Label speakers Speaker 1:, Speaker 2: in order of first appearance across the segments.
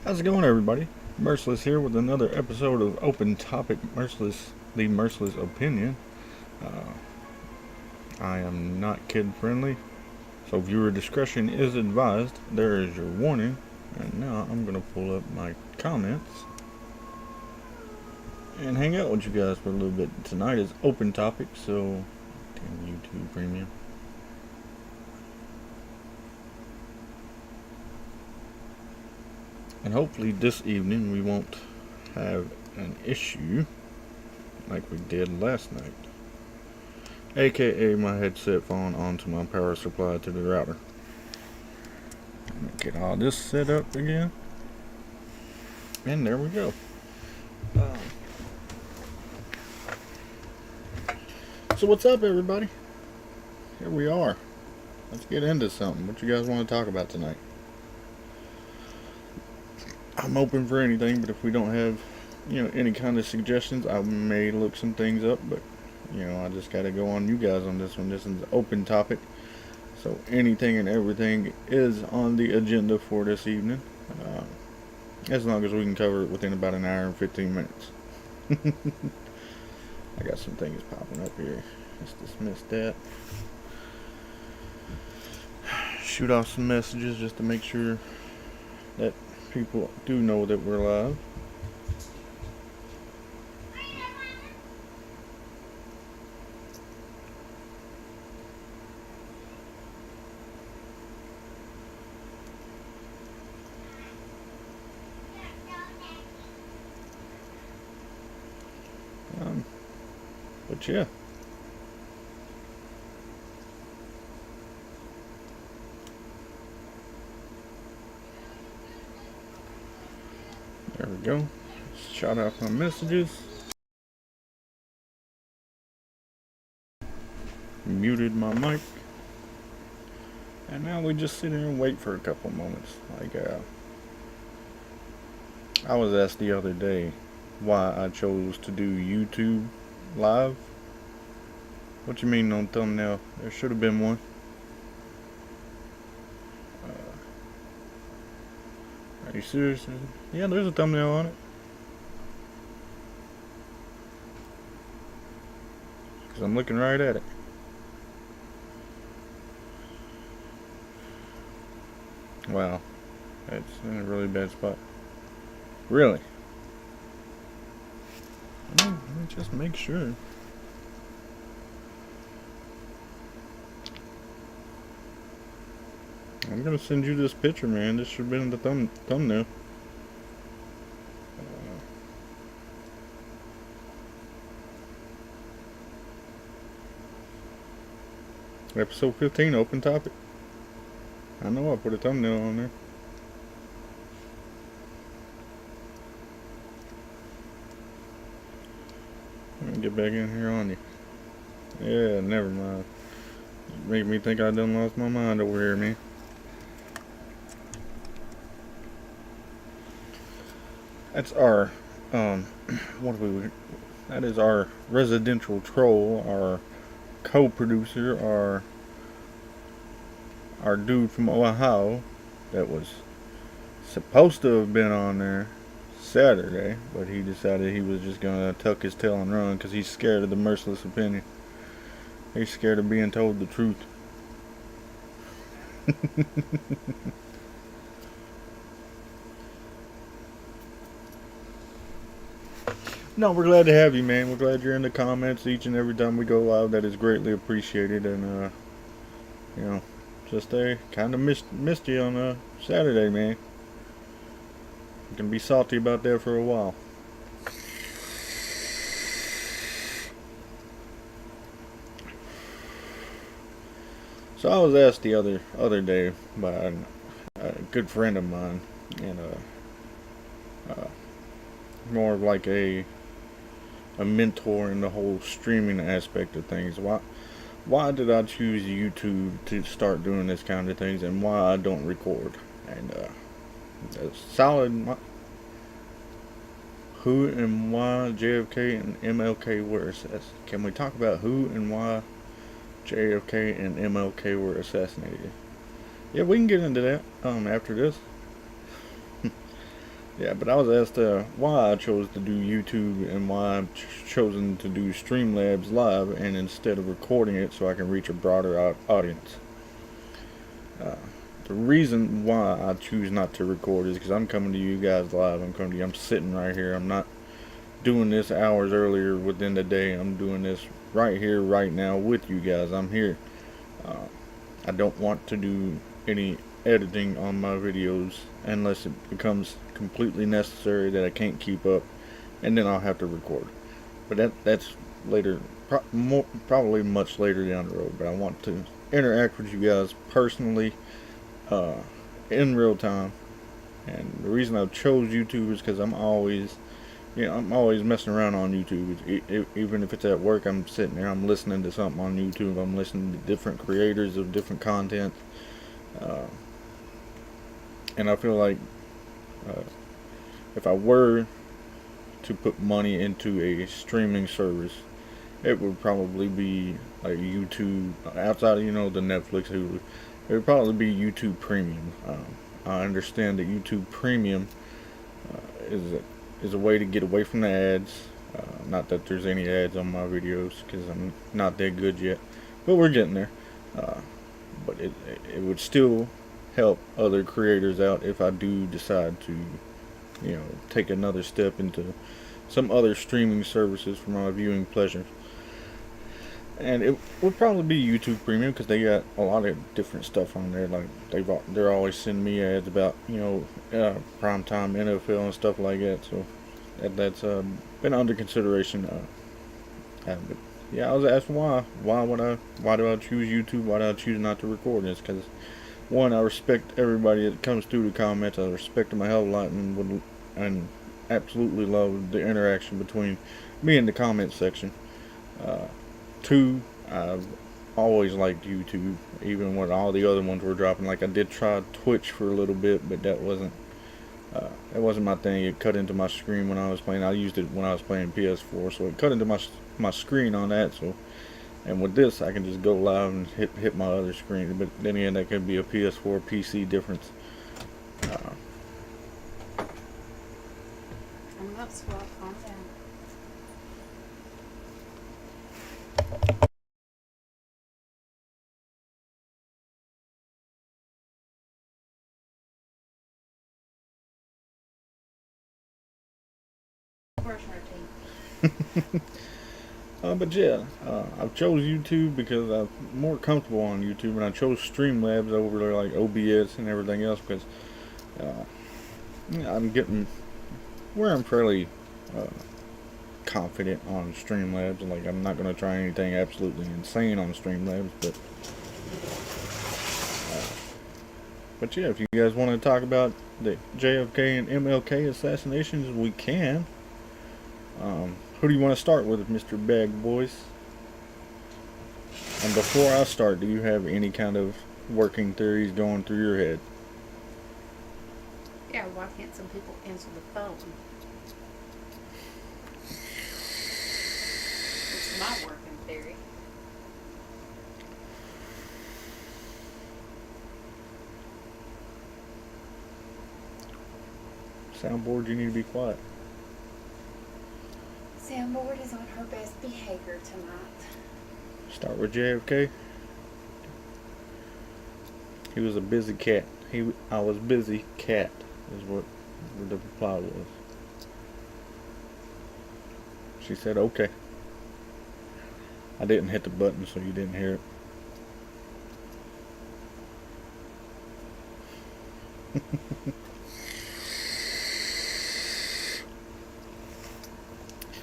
Speaker 1: How's it going, everybody? Merciless here with another episode of Open Topic Merciless, the Merciless Opinion. Uh, I am not kid friendly, so viewer discretion is advised. There is your warning. And now I'm going to pull up my comments and hang out with you guys for a little bit. Tonight is Open Topic, so damn YouTube Premium. And hopefully this evening we won't have an issue like we did last night. AKA my headset falling onto my power supply to the router. Let me get all this set up again. And there we go. So what's up, everybody? Here we are. Let's get into something. What you guys want to talk about tonight? I'm open for anything, but if we don't have, any kind of suggestions, I may look some things up, but I just gotta go on you guys on this one. This is an open topic, so anything and everything is on the agenda for this evening, as long as we can cover it within about an hour and 15 minutes. I got some things popping up here. Let's dismiss that. Shoot off some messages just to make sure that people do know that we're live. But yeah. There we go. Shot off my messages. Muted my mic. And now we just sit here and wait for a couple moments. I was asked the other day why I chose to do YouTube live. What you mean on thumbnail? There should have been one. Are you serious? Yeah, there's a thumbnail on it. Because I'm looking right at it. Wow. That's in a really bad spot. Really? Let me just make sure. I'm gonna send you this picture, man. This should have been the thumbnail. Episode 15, open topic. I know I put a thumbnail on there. Let me get back in here on you. Yeah, never mind. Make me think I done lost my mind over here, man. That's our, that is our residential troll, our co-producer, our dude from Ohio that was supposed to have been on there Saturday, but he decided he was just gonna tuck his tail and run because he's scared of the merciless opinion. He's scared of being told the truth. No, we're glad to have you, man. We're glad you're in the comments each and every time we go live. That is greatly appreciated. And, just kind of missed you on Saturday, man. You can be salty about that for a while. So I was asked the other day by a good friend of mine, and more of like a mentor in the whole streaming aspect of things. Why did I choose YouTube to start doing this kind of things, and why I don't record? And solid. Who and why JFK and MLK were assassinated? Can we talk about who and why JFK and MLK were assassinated? Yeah, we can get into that after this. Yeah, but I was asked why I chose to do YouTube and why I've chosen to do Streamlabs live and instead of recording it so I can reach a broader audience. Uh, the reason why I choose not to record is because I'm coming to you guys live. I'm coming to you. I'm sitting right here. I'm not doing this hours earlier within the day. I'm doing this right here, right now with you guys. I'm here. Uh, I don't want to do any editing on my videos unless it becomes completely necessary that I can't keep up, and then I'll have to record. But that's later, probably much later down the road. But I want to interact with you guys personally, uh, in real time. And the reason I chose YouTube is because I'm always messing around on YouTube. Even if it's at work, I'm sitting there, I'm listening to something on YouTube. I'm listening to different creators of different content. Uh, and I feel like uh, if I were to put money into a streaming service, it would probably be like YouTube, outside of the Netflix, Hulu. It would probably be YouTube Premium. I understand that YouTube Premium is a way to get away from the ads. Not that there's any ads on my videos because I'm not that good yet, but we're getting there. Uh, but it would still help other creators out if I do decide to, take another step into some other streaming services for my viewing pleasure. And it would probably be YouTube Premium because they got a lot of different stuff on there. Like they're always sending me ads about primetime NFL and stuff like that. So that's been under consideration. But yeah, I was asked why. Why do I choose YouTube? Why do I choose not to record? It's because one, I respect everybody that comes through the comments. I respect them a hell of a lot and absolutely love the interaction between me and the comment section. Uh, Two, I've always liked YouTube, even when all the other ones were dropping. Like I did try Twitch for a little bit, but that wasn't my thing. It cut into my screen when I was playing. I used it when I was playing PS4, so it cut into my screen on that. So, and with this, I can just go live and hit my other screen. But then again, that could be a PS4 PC difference.
Speaker 2: I'm not swap content. Brush our teeth.
Speaker 1: But yeah, I've chose YouTube because I'm more comfortable on YouTube, and I chose Streamlabs over like OBS and everything else because I'm getting where I'm fairly uh, confident on Streamlabs. Like I'm not gonna try anything absolutely insane on Streamlabs, but yeah, if you guys want to talk about the JFK and MLK assassinations, we can. Who do you want to start with, Mr. Bag Boys? And before I start, do you have any kind of working theories going through your head?
Speaker 2: Yeah, why can't some people answer the phone? It's my working theory.
Speaker 1: Soundboard, you need to be quiet.
Speaker 2: Soundboard is on her best behavior tonight.
Speaker 1: Start with JFK. He was a busy cat. I was busy cat is what the reply was. She said okay. I didn't hit the button so you didn't hear it.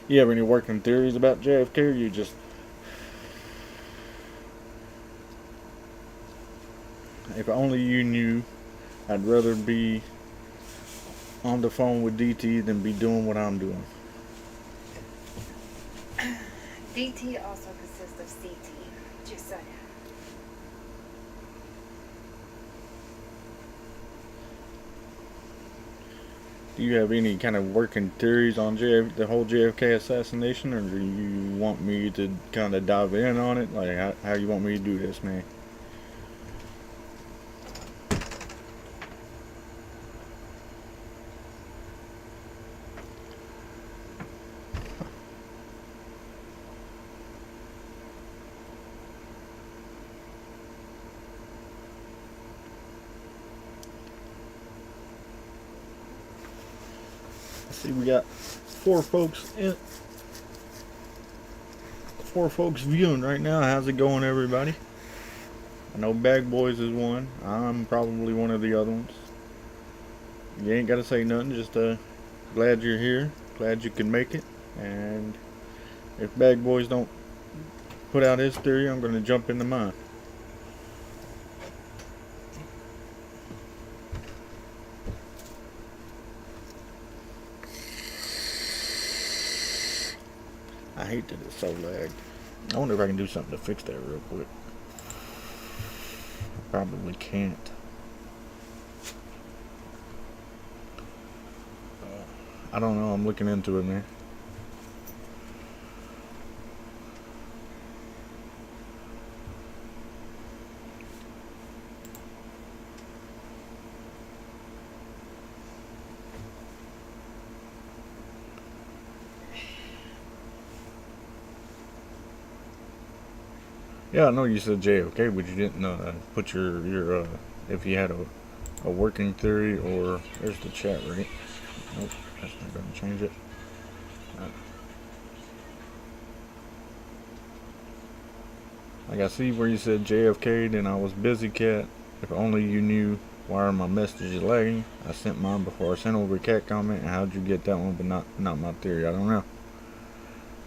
Speaker 1: You have any working theories about JFK, or you just... If only you knew, I'd rather be on the phone with DT than be doing what I'm doing.
Speaker 2: DT also consists of CT, just saying.
Speaker 1: Do you have any kind of working theories on the whole JFK assassination, or do you want me to kind of dive in on it? Like, how you want me to do this, man? see, we got four folks viewing right now. How's it going, everybody? I know Bag Boys is one. I'm probably one of the other ones. You ain't gotta say nothing, just glad you're here, glad you can make it. And if Bag Boys don't put out his theory, I'm gonna jump into mine. I hate that it's so lagged. I wonder if I can do something to fix that real quick. Probably can't. I don't know. I'm looking into it, man. Yeah, I know you said JFK, but you didn't put your if you had a working theory, or there's the chat, right? Nope, that's not going to change it. Like, I see where you said JFK, then I was busy, cat. If only you knew why are my messages lagging. I sent mine before I sent over a cat comment, and how'd you get that one, but not my theory? I don't know.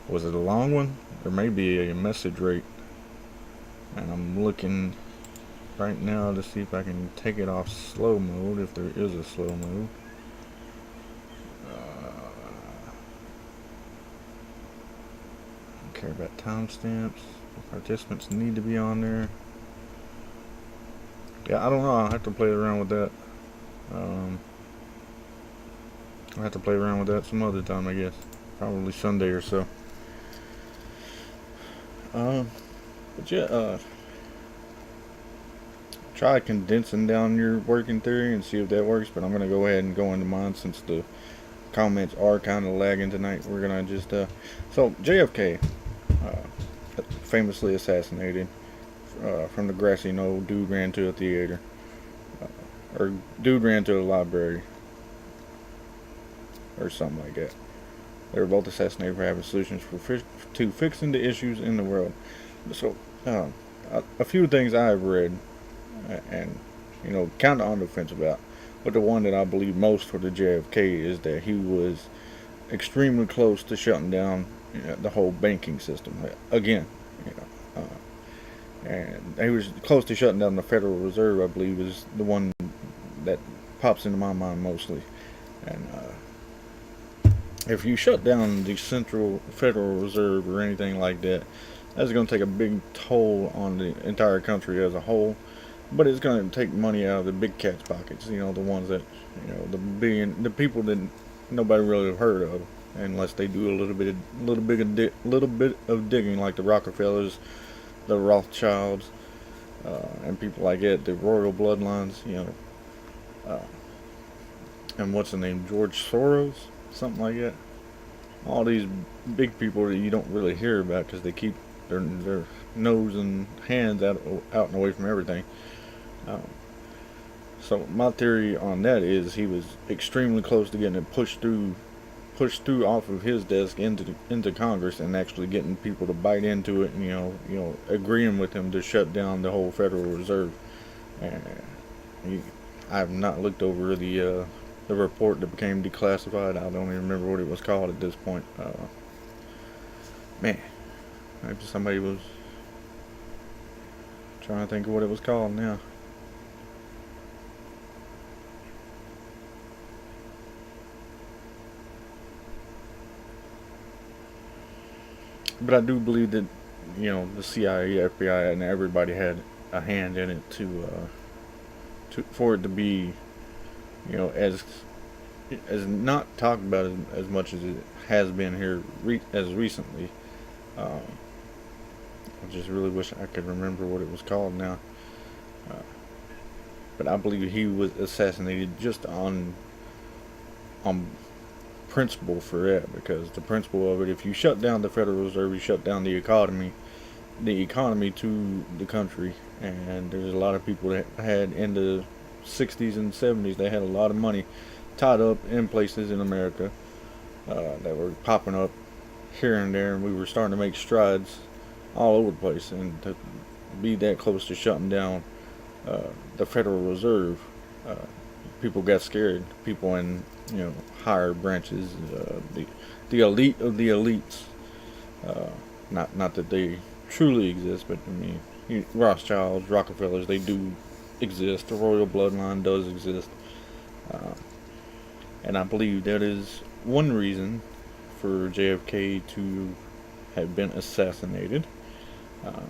Speaker 1: Was it a long one? There may be a message rate. And I'm looking right now to see if I can take it off slow mode, if there is a slow mode. Don't care about timestamps. Participants need to be on there. Yeah, I don't know. I'll have to play around with that. I'll have to play around with that some other time, I guess. Probably Sunday or so. But yeah, try condensing down your working theory and see if that works. But I'm gonna go ahead and go into mine since the comments are kind of lagging tonight. We're gonna just so JFK, famously assassinated from the grassy knoll. Dude ran to a theater, or dude ran to a library, or something like that. They were both assassinated for having solutions to fixing the issues in the world. So, a few things I've read, and kind of on the fence about, but the one that I believe most for the JFK is that he was extremely close to shutting down the whole banking system again. And he was close to shutting down the Federal Reserve. I believe is the one that pops into my mind mostly. And if you shut down the Central Federal Reserve or anything like that, that's going to take a big toll on the entire country as a whole. But it's going to take money out of the big cat's pockets. The ones that, the people that nobody really have heard of, unless they do a little bit of digging, like the Rockefellers, the Rothschilds, and people like that, the royal bloodlines. And what's the name, George Soros, something like that. All these big people that you don't really hear about because they keep their nose and hands out and away from everything. So my theory on that is he was extremely close to getting it pushed through off of his desk into Congress, and actually getting people to bite into it, and agreeing with him to shut down the whole Federal Reserve. And I have not looked over the report that became declassified. I don't even remember what it was called at this point. Man, maybe somebody was trying to think of what it was called now. But I do believe that, the CIA, FBI, and everybody had a hand in it for it to be, as not talked about as much as it has been here as recently. I just really wish I could remember what it was called now. But I believe he was assassinated just on principle for that, because the principle of it, if you shut down the Federal Reserve, you shut down the economy to the country. And there's a lot of people that had in the 60s and 70s, they had a lot of money tied up in places in America, that were popping up here and there, and we were starting to make strides all over the place. And to be that close to shutting down the Federal Reserve, uh, people got scared. People in higher branches, the elite of the elites. Uh, not that they truly exist, but I mean, Rothschilds, Rockefellers, they do exist. The royal bloodline does exist, uh, and I believe that is one reason for JFK to have been assassinated. Uh,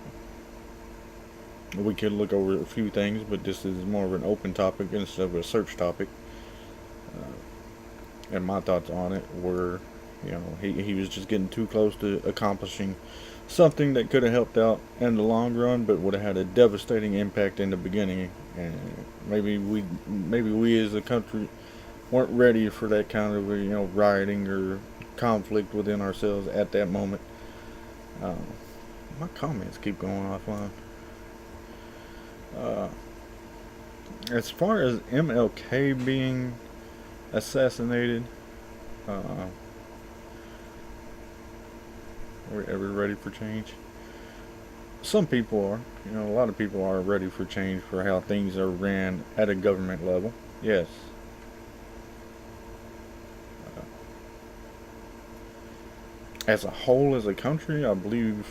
Speaker 1: we could look over a few things, but this is more of an open topic instead of a search topic. And my thoughts on it were, he was just getting too close to accomplishing something that could have helped out in the long run, but would have had a devastating impact in the beginning. And maybe we as a country weren't ready for that kind of rioting or conflict within ourselves at that moment. My comments keep going offline. As far as MLK being assassinated, are we ever ready for change? Some people are. A lot of people are ready for change for how things are ran at a government level. Yes. As a whole, as a country, I believe.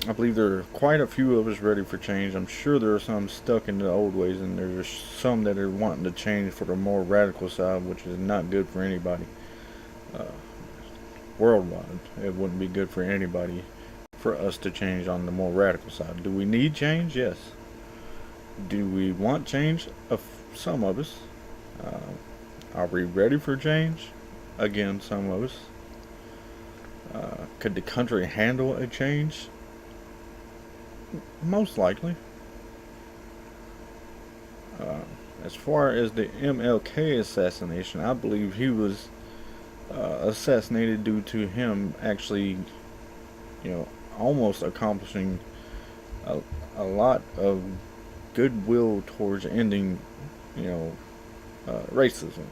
Speaker 1: I believe there are quite a few of us ready for change. I'm sure there are some stuck in the old ways, and there's some that are wanting to change for the more radical side, which is not good for anybody. Uh, Worldwide, it wouldn't be good for anybody for us to change on the more radical side. Do we need change? Yes. Do we want change? Some of us. Are we ready for change? Again, some of us. Could the country handle a change? Most likely. As far as the MLK assassination, I believe he was assassinated due to him actually, almost accomplishing a lot of goodwill towards ending, racism.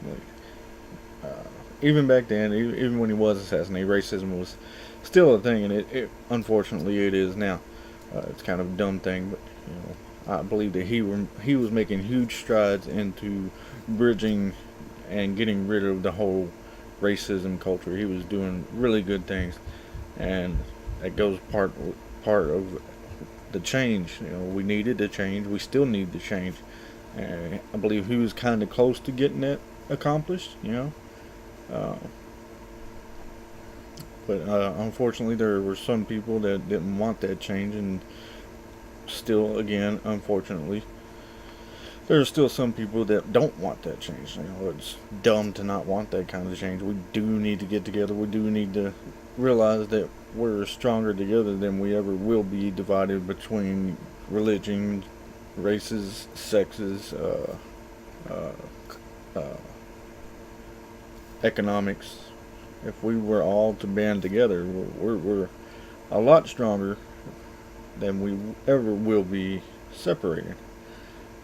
Speaker 1: Even back then, even when he was assassinated, racism was still a thing, and it unfortunately it is now. It's kind of a dumb thing, but I believe that he was making huge strides into bridging and getting rid of the whole racism culture. He was doing really good things, and that goes part of the change. We needed to change. We still need to change. And I believe he was kind of close to getting that accomplished. But unfortunately, there were some people that didn't want that change, and still, again, unfortunately, there are still some people that don't want that change. It's dumb to not want that kind of change. We do need to get together. We do need to realize that we're stronger together than we ever will be divided between religion, races, sexes, economics. If we were all to band together, we're a lot stronger than we ever will be separated.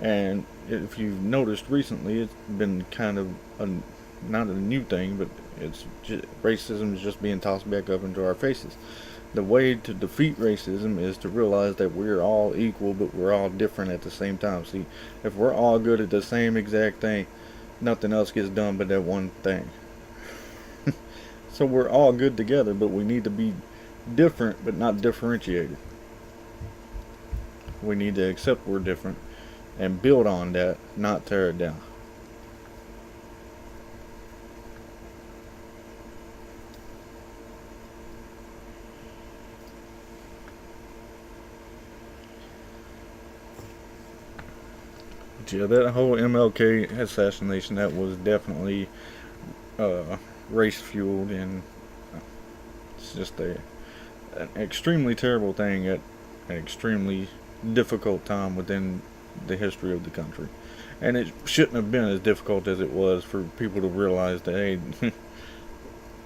Speaker 1: And if you've noticed recently, it's been kind of not a new thing, but racism is just being tossed back up into our faces. The way to defeat racism is to realize that we're all equal, but we're all different at the same time. See, if we're all good at the same exact thing, nothing else gets done but that one thing. So we're all good together, but we need to be different, but not differentiated. We need to accept we're different and build on that, not tear it down. But yeah, that whole MLK assassination, that was definitely race fueled, and it's just an extremely terrible thing at an extremely difficult time within the history of the country. And it shouldn't have been as difficult as it was for people to realize that, hey,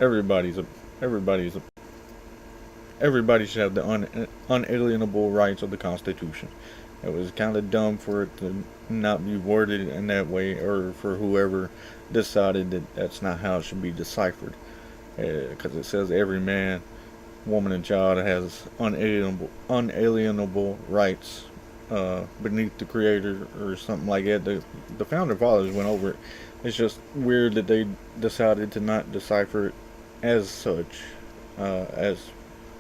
Speaker 1: everybody's a everybody should have the unalienable rights of the Constitution. It was kind of dumb for it to not be worded in that way, or for whoever decided that that's not how it should be deciphered. Because it says every man, woman, and child has unalienable rights beneath the Creator, or something like that. The Founding Fathers went over it. It's just weird that they decided to not decipher it as such, as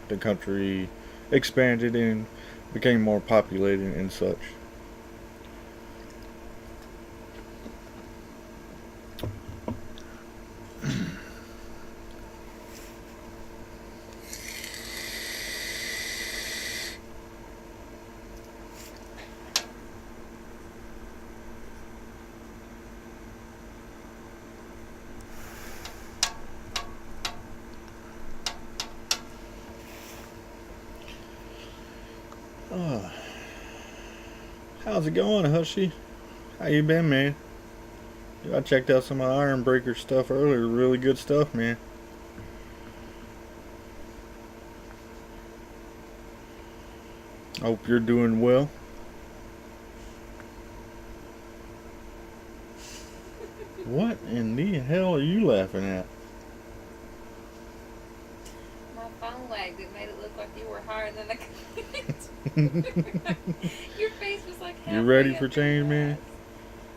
Speaker 1: the country expanded and became more populated and such. How's it going, Hushy? How you been, man? I checked out some of Iron Breaker stuff earlier. Really good stuff, man. Hope you're doing well. What in the hell are you laughing at?
Speaker 2: My phone lagged. It made it look like you were higher than the kite. Your face was like
Speaker 1: You ready for change, man?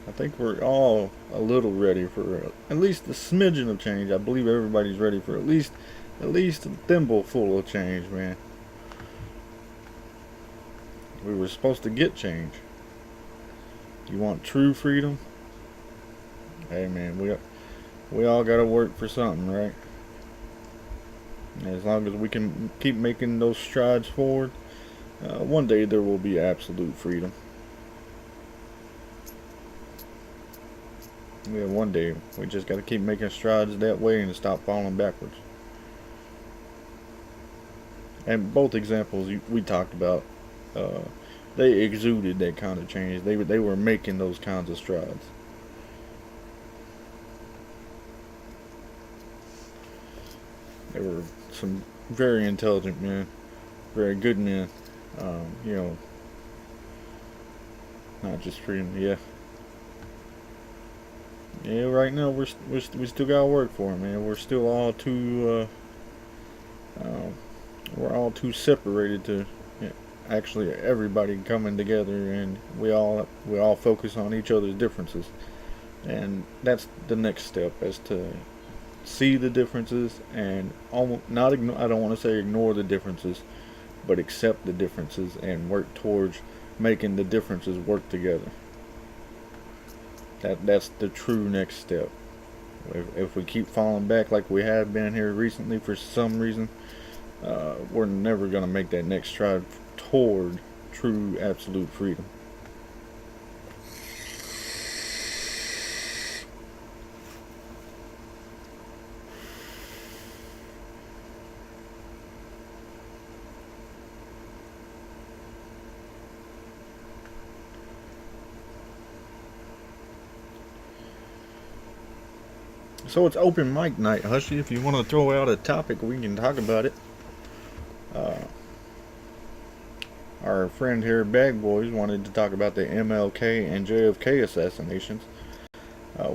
Speaker 1: I think we're all a little ready for at least a smidgen of change. I believe everybody's ready for at least a thimble full of change, man. We were supposed to get change. You want true freedom? Hey, man, we all gotta work for something, right? As long as we can keep making those strides forward, one day there will be absolute freedom. Yeah, one day. We just gotta keep making strides that way and stop falling backwards. And both examples we talked about, they exuded that kind of change. They were making those kinds of strides. They were some very intelligent men, very good men. You know, not just freedom. Yeah. Yeah. Right now we still gotta work for it, man. We're still all too we're all too separated to actually everybody coming together, and we all focus on each other's differences, and that's the next step, is to see the differences and almost not ignore. I don't want to say ignore the differences, but accept the differences and work towards making the differences work together. That's the true next step. If we keep falling back like we have been here recently for some reason, we're never gonna make that next stride toward true absolute freedom. So it's open mic night, Hushy. If you want to throw out a topic, we can talk about it. Our friend here, Bag Boys, wanted to talk about the MLK and JFK assassinations.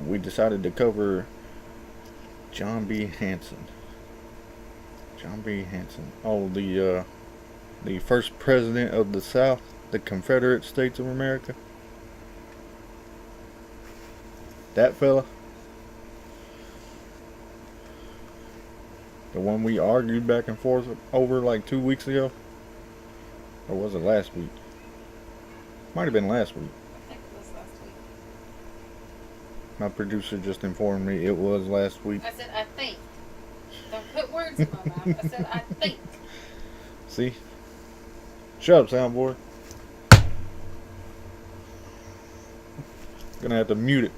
Speaker 1: We decided to cover John B. Hanson. John B. Hanson. Oh, the first president of the South, the Confederate States of America. That fella. The one we argued back and forth over like 2 weeks ago? Or was it last week? Might have been last week.
Speaker 2: I think it was last week.
Speaker 1: My producer just informed me it was last week.
Speaker 2: I said, I think. Don't put words in my mouth. I said, I think.
Speaker 1: See? Shut up, soundboard. Gonna have to mute it.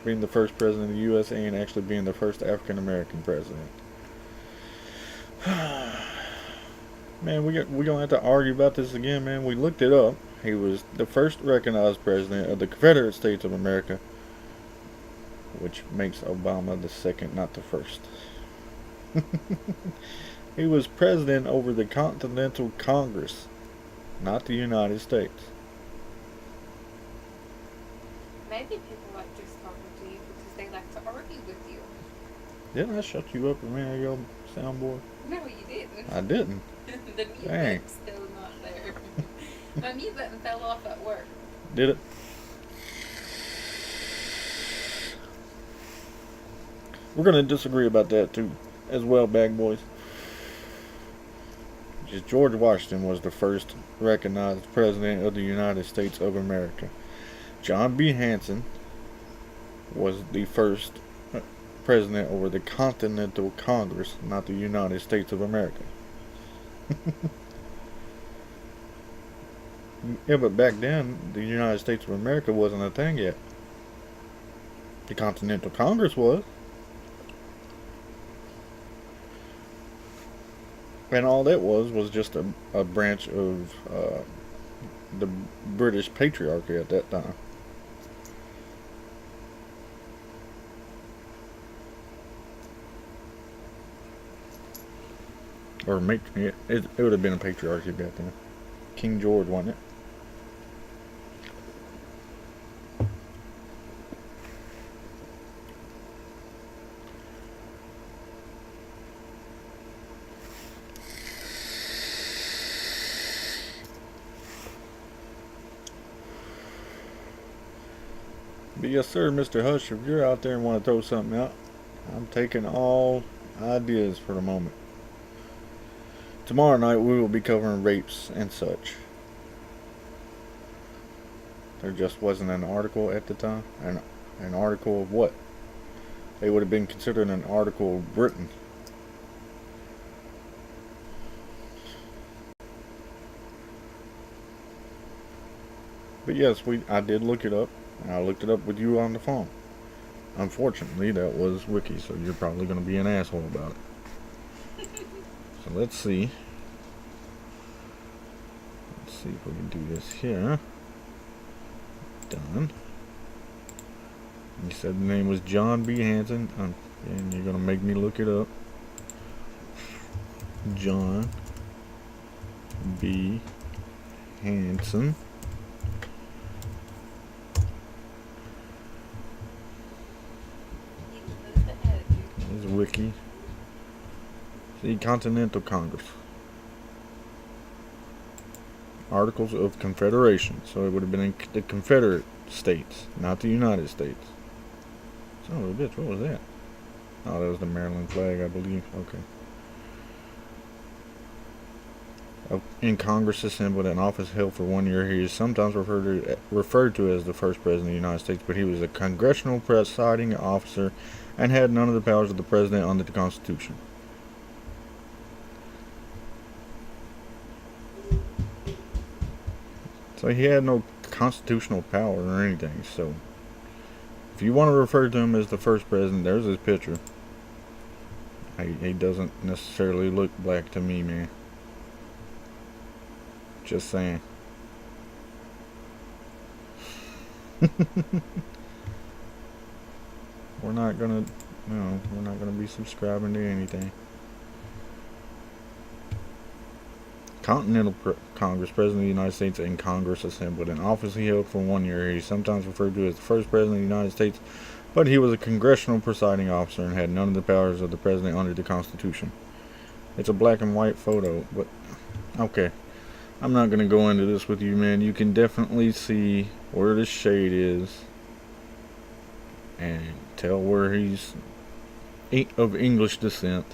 Speaker 1: Being the first president of the USA and actually being the first African American president. Man, we gonna have to argue about this again, man. We looked it up. He was the first recognized president of the Confederate States of America, which makes Obama the second, not the first. He was president over the Continental Congress, not the United States.
Speaker 2: Maybe people like just talking to you because they like to argue with you.
Speaker 1: Didn't I shut you up a minute ago, soundboard?
Speaker 2: No, you didn't.
Speaker 1: I didn't.
Speaker 2: The mute
Speaker 1: Dang.
Speaker 2: button's still not there. My mute button fell off at work.
Speaker 1: Did it? We're going to disagree about that too, as well, bag boys. Just George Washington was the first recognized president of the United States of America. John B. Hanson was the first president over the Continental Congress, not the United States of America. Yeah, but back then, the United States of America wasn't a thing yet. The Continental Congress was. And all that was just a branch of the British patriarchy at that time. Or it would have been a patriarchy back then. King George, wasn't it? But yes, sir, Mr. Hush, if you're out there and want to throw something out, I'm taking all ideas for the moment. Tomorrow night we will be covering rapes and such. There just wasn't an article at the time. An article of what? They would have been considered an article of Britain. But yes, I did look it up. And I looked it up with you on the phone. Unfortunately, that was Wiki, so you're probably going to be an asshole about it. So let's see. Let's see if we can do this here. Done. You said the name was John B. Hanson. And you're going to make me look it up. John B. Hanson. This is Wiki. The Continental Congress. Articles of Confederation. So it would have been in the Confederate States, not the United States. Son of a bitch, what was that? Oh, that was the Maryland flag, I believe. Okay. In Congress assembled, an office held for 1 year. He is sometimes referred to as the first president of the United States, but he was a congressional presiding officer and had none of the powers of the president under the Constitution. So he had no constitutional power or anything. So if you want to refer to him as the first president, there's his picture. He doesn't necessarily look black to me, man. Just saying. We're not gonna be subscribing to anything. Continental Congress, President of the United States, and Congress assembled. An office he held for 1 year. He's sometimes referred to as the first president of the United States, but he was a congressional presiding officer and had none of the powers of the president under the Constitution. It's a black and white photo, but okay. I'm not going to go into this with you, man. You can definitely see where the shade is and tell where he's of English descent.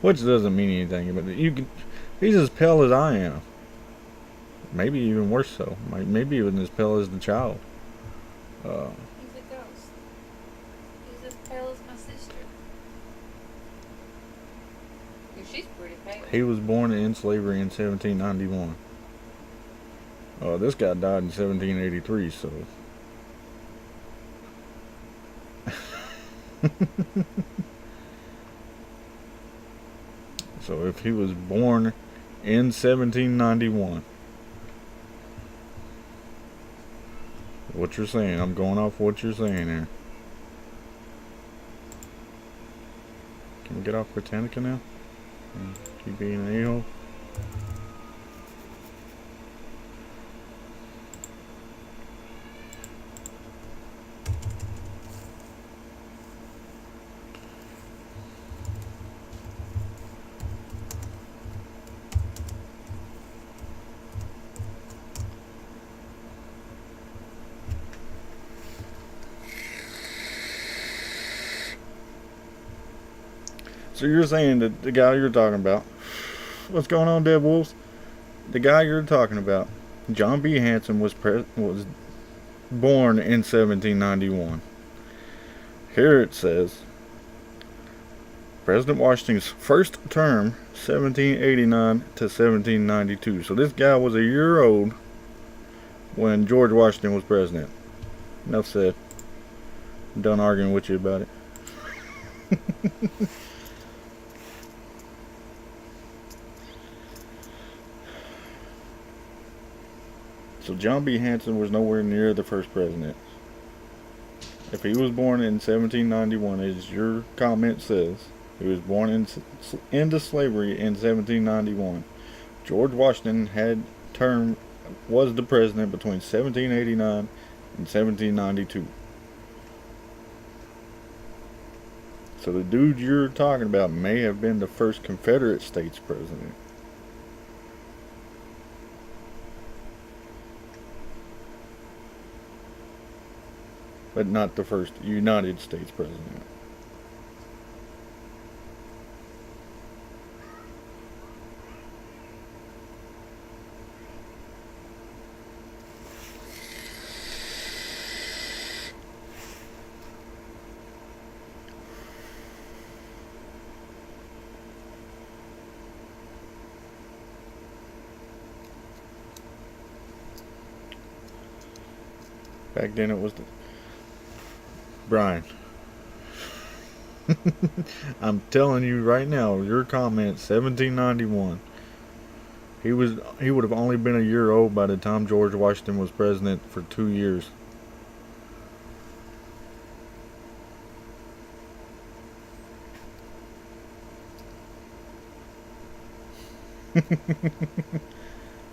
Speaker 1: Which doesn't mean anything, but he's as pale as I am. Maybe even worse so. Maybe even as pale as the child.
Speaker 2: He's a ghost. He's as pale as my sister. And she's pretty pale.
Speaker 1: He was born in slavery in 1791. This guy died in 1783, so... So if he was born in 1791, what you're saying. I'm going off what you're saying here. Can we get off Britannica now? Keep being an a-hole. So you're saying that the guy you're talking about, what's going on, DeadWolvz? The guy you're talking about, John B. Hanson, was born in 1791. Here it says, President Washington's first term, 1789 to 1792. So this guy was a year old when George Washington was president. Enough said. I'm done arguing with you about it. So John B. Hanson was nowhere near the first president. If he was born in 1791, as your comment says, he was born into slavery in 1791. George Washington was the president between 1789 and 1792. So the dude you're talking about may have been the first Confederate States president. But not the first United States president. Back then it was the Brian. I'm telling you right now, your comment 1791. He would have only been a year old by the time George Washington was president for 2 years.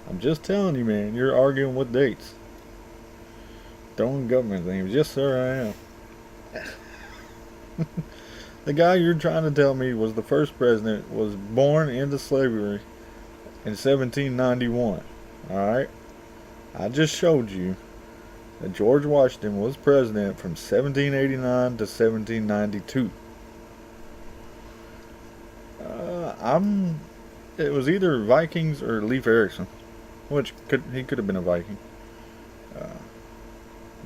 Speaker 1: I'm just telling you, man, you're arguing with dates. Throwing government names. Yes, sir, I am. The guy you're trying to tell me was the first president was born into slavery in 1791. Alright? I just showed you that George Washington was president from 1789 to 1792. It was either Vikings or Leif Erikson, which he could have been a Viking.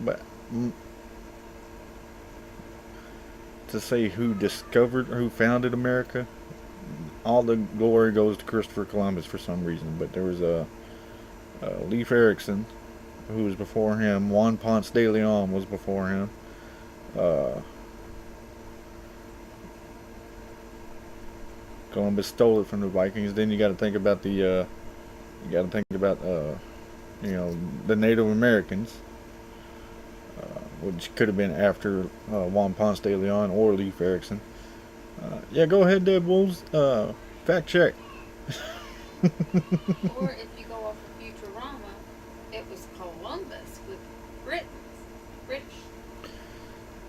Speaker 1: But to say who founded America, all the glory goes to Christopher Columbus for some reason. But there was a Leif Erikson who was before him. Juan Ponce de Leon was before him. Columbus stole it from the Vikings. Then you got to think about the Native Americans, which could have been after Juan Ponce de Leon or Leif Erikson. Yeah, go ahead, DeadWolvz. Fact check.
Speaker 2: Or if you go off of Futurama, it was Columbus with British.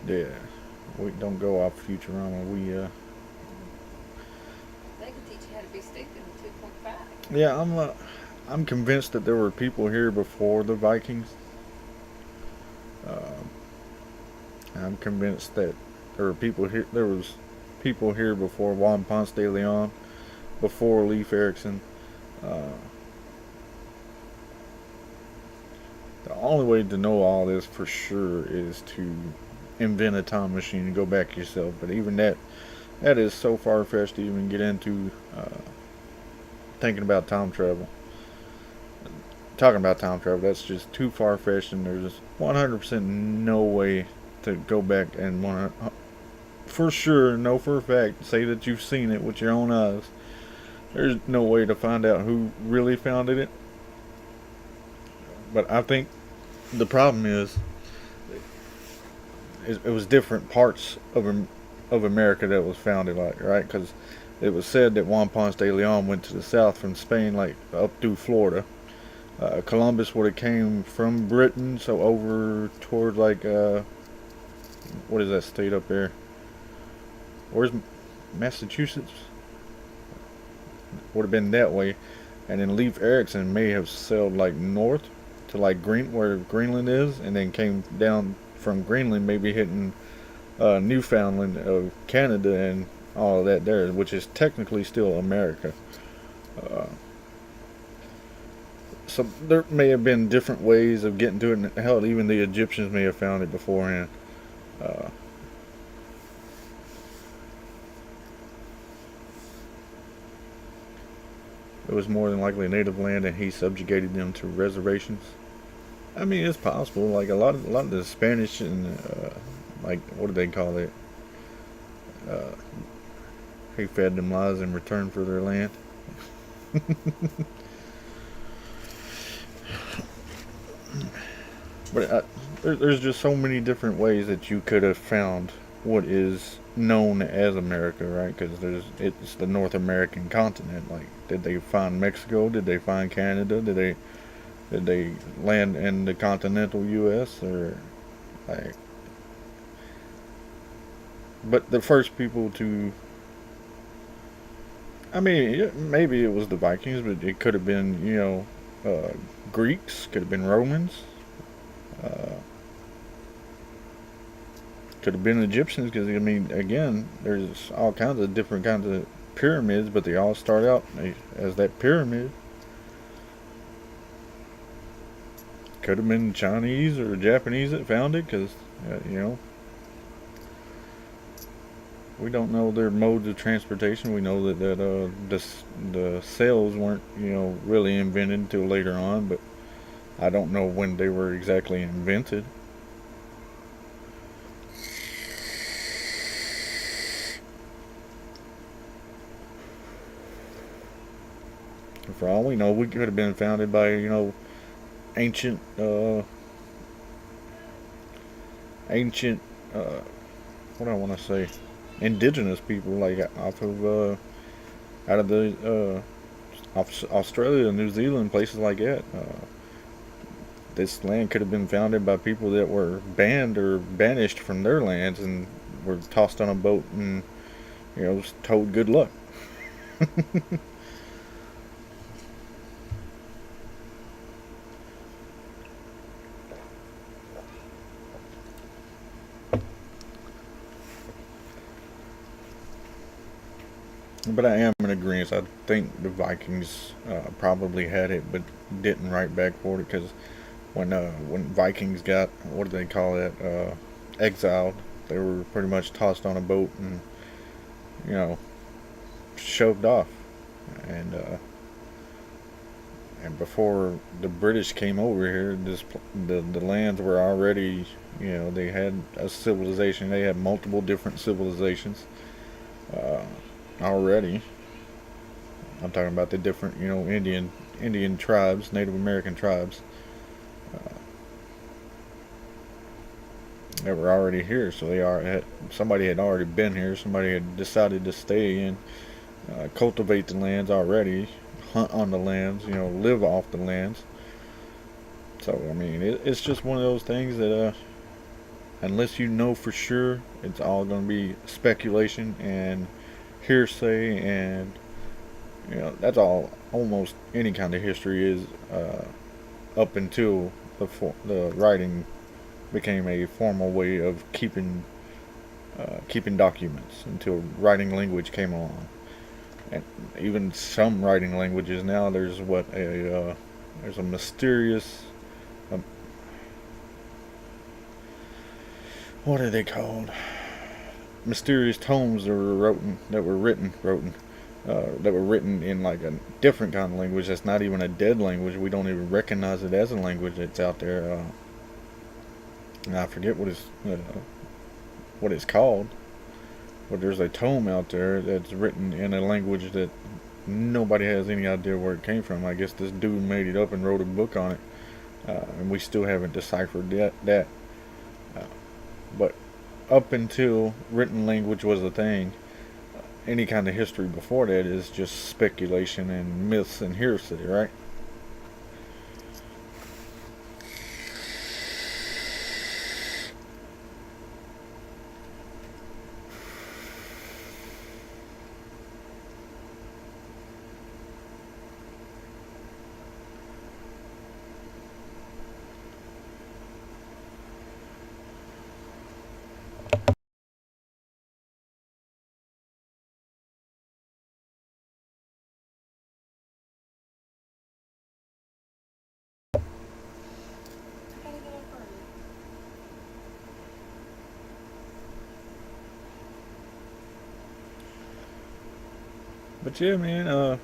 Speaker 1: Yeah, we don't go off Futurama.
Speaker 2: They can teach you how to be stupid in 2.5.
Speaker 1: Yeah, I'm convinced that there were people here before the Vikings. I'm convinced that there were people here. There was people here before Juan Ponce de Leon, before Leif Erikson. The only way to know all this for sure is to invent a time machine and go back yourself. But even that is so far-fetched to even get into thinking about time travel. Talking about time travel, that's just too far-fetched, and there's 100% no way to go back and for sure, know for a fact, say that you've seen it with your own eyes. There's no way to find out who really founded it. But I think the problem is it was different parts of America that was founded, like, right? Because it was said that Juan Ponce de Leon went to the south from Spain, like up through Florida. Columbus would have came from Britain, so over toward like what is that state up there? Where's Massachusetts? Would have been that way, and then Leif Erikson may have sailed like north to like where Greenland is, and then came down from Greenland, maybe hitting Newfoundland of Canada and all of that there, which is technically still America. Uh, so there may have been different ways of getting to it, and hell, even the Egyptians may have found it beforehand. Uh, it was more than likely a native land, and he subjugated them to reservations. I mean, it's possible. Like a lot of the Spanish and like what do they call it? Uh, he fed them lies in return for their land. But there's just so many different ways that you could have found what is known as America, right? Because it's the North American continent. Like, did they find Mexico? Did they find Canada? Did they land in the continental U.S. or like? But the first people to, I mean, maybe it was the Vikings, but it could have been, Greeks, could have been Romans. Uh, could have been Egyptians, because I mean, again, there's all kinds of different kinds of pyramids, but they all start out as that pyramid. Could have been Chinese or Japanese that found it, because we don't know their modes of transportation. We know the sails weren't really invented until later on, but I don't know when they were exactly invented. For all we know, we could have been founded by ancient ancient what do I want to say, indigenous people, like off of out of the off Australia, New Zealand, places like that. This land could have been founded by people that were banned or banished from their lands and were tossed on a boat and told good luck. But I am in agreement. I think the Vikings probably had it, but didn't write back for it, because when Vikings got, what do they call it, exiled, they were pretty much tossed on a boat and shoved off, and and before the British came over here, the lands were already, they had a civilization. They had multiple different civilizations. Already. I'm talking about the different, Indian tribes, Native American tribes that were already here. So somebody had already been here. Somebody had decided to stay and cultivate the lands already, hunt on the lands, live off the lands. So I mean, it's just one of those things that unless you know for sure, it's all going to be speculation and hearsay, and that's all almost any kind of history is, up until the writing became a formal way of keeping documents, until writing language came along. And even some writing languages now, there's there's a mysterious, what are they called? Mysterious tomes that were written in like a different kind of language that's not even a dead language. We don't even recognize it as a language that's out there. And I forget what it's called, but there's a tome out there that's written in a language that nobody has any idea where it came from. I guess this dude made it up and wrote a book on it, and we still haven't deciphered that. But up until written language was a thing, any kind of history before that is just speculation and myths and hearsay, right?
Speaker 2: I gotta get up early.
Speaker 1: But yeah, man,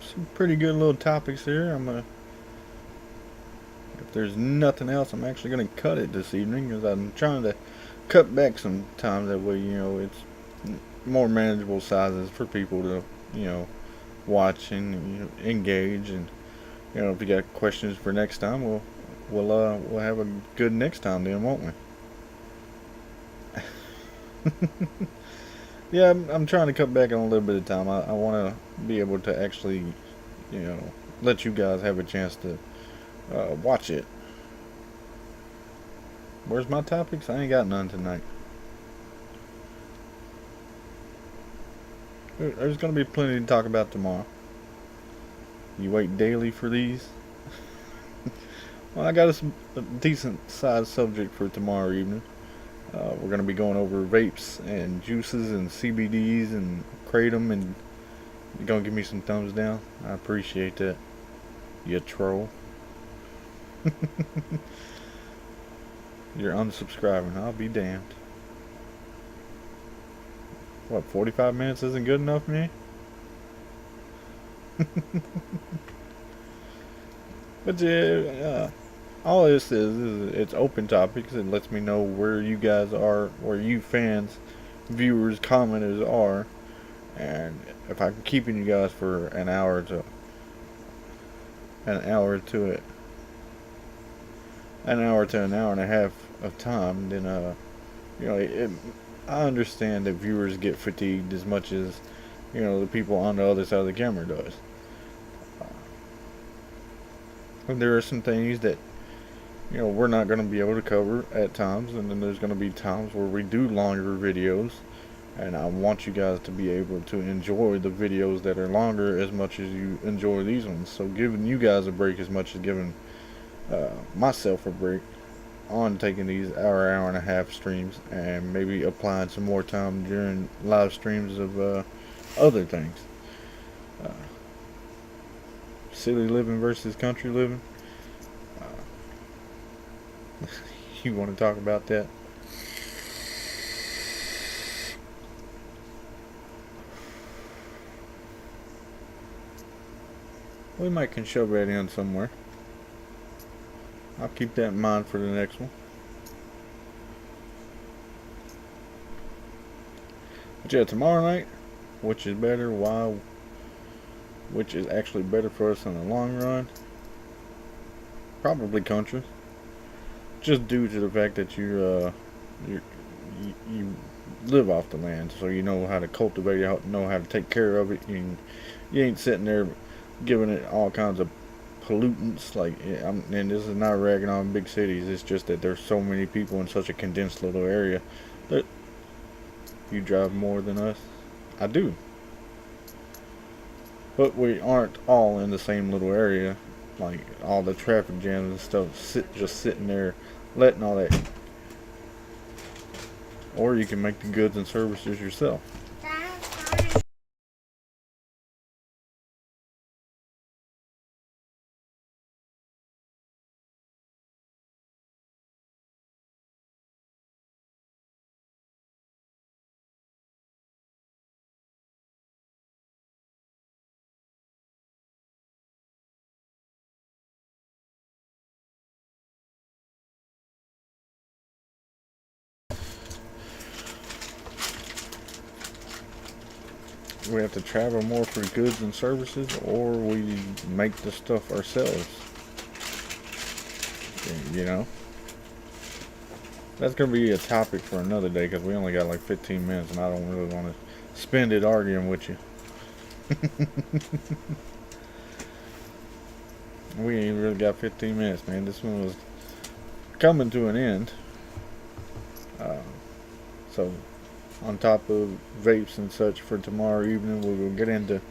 Speaker 1: some pretty good little topics here. If there's nothing else, I'm actually gonna cut it this evening because I'm trying to cut back some time. That way, it's more manageable sizes for people to, watch and engage. And if you got questions for next time, we'll have a good next time then, won't we? Yeah, I'm trying to cut back on a little bit of time. I want to be able to actually, let you guys have a chance to watch it. Where's my topics? I ain't got none tonight. There's going to be plenty to talk about tomorrow. You wait daily for these? Well, I got a decent sized subject for tomorrow evening. We're going to be going over vapes and juices and CBDs and kratom, and you're going to give me some thumbs down? I appreciate that, you troll. You're unsubscribing. I'll be damned. What, 45 minutes isn't good enough, man? But yeah, all this is it's open topics. It lets me know where you guys are, where you fans, viewers, commenters are, and if I'm keeping you guys for an hour to an hour to an hour and a half of time, then I understand that viewers get fatigued as much as the people on the other side of the camera does. There are some things that we're not going to be able to cover at times, and then there's going to be times where we do longer videos, and I want you guys to be able to enjoy the videos that are longer as much as you enjoy these ones. So giving you guys a break as much as giving myself a break on taking these hour and a half streams, and maybe applying some more time during live streams of other things. City living versus country living. You want to talk about that? We might can shove that in somewhere. I'll keep that in mind for the next one. But yeah, tomorrow night, which is better? Why? Which is actually better for us in the long run? Probably country. Just due to the fact that you live off the land, so you know how to cultivate it, know how to take care of it. You ain't sitting there giving it all kinds of pollutants. And this is not ragging on big cities. It's just that there's so many people in such a condensed little area that you drive more than us. I do. But we aren't all in the same little area. Like all the traffic jams and stuff, just sitting there, letting all that. Or you can make the goods and services yourself. We have to travel more for goods and services, or we make the stuff ourselves. You know? That's going to be a topic for another day because we only got like 15 minutes and I don't really want to spend it arguing with you. We ain't really got 15 minutes, man. This one was coming to an end. So, on top of vapes and such for tomorrow evening, we will get into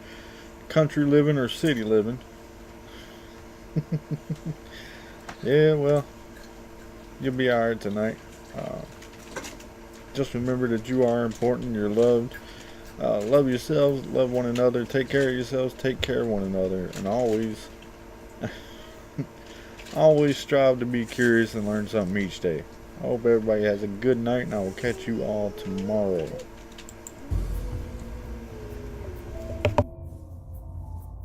Speaker 1: country living or city living. Yeah, well, you'll be alright tonight. Just remember that you are important, you're loved. Love yourselves, love one another, take care of yourselves, take care of one another, and always, always strive to be curious and learn something each day. I hope everybody has a good night, and I will catch you all tomorrow.